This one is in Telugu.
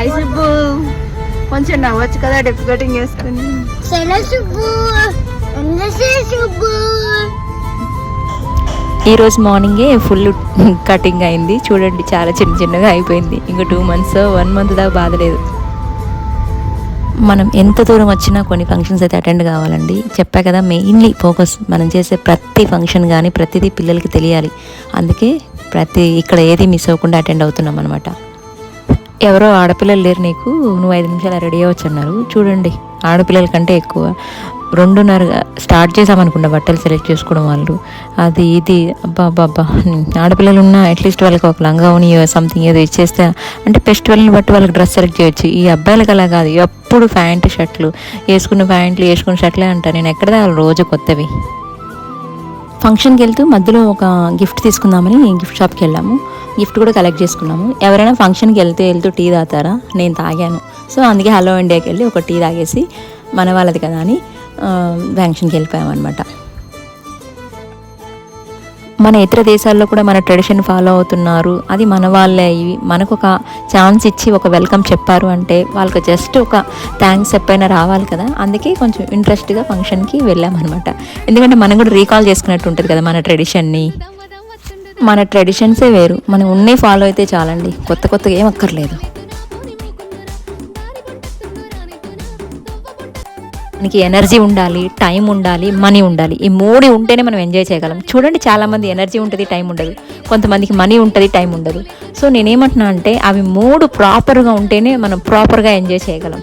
హాయ్ సుబ్బు, కొంచెం నవ్వచ్చు కదా డెప్ కటింగ్ వేసుకుని. ఈరోజు మార్నింగే ఫుల్ కటింగ్ అయింది చూడండి, చాలా చిన్న చిన్నగా అయిపోయింది. ఇంకా 2 months 1 month దాకా బాధలేదు. మనం ఎంత దూరం వచ్చినా కొన్ని ఫంక్షన్స్ అయితే అటెండ్ కావాలండి. చెప్పా కదా, మెయిన్లీ ఫోకస్ మనం చేసే ప్రతి ఫంక్షన్ కానీ ప్రతిదీ పిల్లలకి తెలియాలి. అందుకే ఇక్కడ ఏది మిస్ అవ్వకుండా అటెండ్ అవుతున్నాం అనమాట. ఎవరో ఆడపిల్లలు లేరు నీకు, నువ్వు 5 నిమిషాలు రెడీ అవ్వచ్చు అన్నారు. చూడండి, ఆడపిల్లల కంటే ఎక్కువ 2:30 స్టార్ట్ చేసామనుకుంటా బట్టలు సెలెక్ట్ చేసుకోవడం. వాళ్ళు అది ఇది అబ్బా ఆడపిల్లలు ఉన్నా అట్లీస్ట్ వాళ్ళకి ఒక లంగావని సంథింగ్ ఏదో ఇచ్చేస్తే అంటే ఫెస్టివల్ని బట్టి వాళ్ళకి డ్రెస్ సెలెక్ట్ చేయొచ్చు. ఈ అబ్బాయిలకు అలా కాదు, ఎప్పుడు ప్యాంటు షర్ట్లు వేసుకున్న షర్ట్లే అంటారు. నేను ఎక్కడ వాళ్ళు రోజు కొత్తవి. ఫంక్షన్కి వెళ్తూ మధ్యలో ఒక గిఫ్ట్ తీసుకుందామని గిఫ్ట్ షాప్కి వెళ్ళాము. గిఫ్ట్ కూడా కలెక్ట్ చేసుకున్నాము. ఎవరైనా ఫంక్షన్కి వెళ్తూ టీ తాగుతారా? నేను తాగాను. సో అందుకే హలో ఇండియాకి వెళ్ళి ఒక టీ తాగేసి మన వాళ్ళది కదా అని ఫంక్షన్కి వెళ్ళిపోయామన్నమాట. మన ఇతర దేశాల్లో కూడా మన ట్రెడిషన్ ఫాలో అవుతున్నారు. అది మన వాళ్ళే. మనకు ఒక ఛాన్స్ ఇచ్చి ఒక వెల్కమ్ చెప్పారు అంటే వాళ్ళకి జస్ట్ ఒక థ్యాంక్స్ చెప్పైనా రావాలి కదా. అందుకే కొంచెం ఇంట్రెస్ట్గా ఫంక్షన్కి వెళ్ళామన్నమాట. ఎందుకంటే మనం కూడా రీకాల్ చేసుకున్నట్టు ఉంటుంది కదా మన ట్రెడిషన్ని. మన ట్రెడిషన్సే వేరు, మనం ఉన్నే ఫాలో అయితే చాలండి, కొత్తగా ఏం అక్కర్లేదు. మనకి ఎనర్జీ ఉండాలి, టైం ఉండాలి, మనీ ఉండాలి. ఈ 3 ఉంటేనే మనం ఎంజాయ్ చేయగలం. చూడండి, చాలామంది ఎనర్జీ ఉంటుంది, టైం ఉండదు. కొంతమందికి మనీ ఉంటుంది, టైం ఉండదు. సో నేనేమంటున్నా అంటే అవి 3 ప్రాపర్గా ఉంటేనే మనం ప్రాపర్గా ఎంజాయ్ చేయగలం.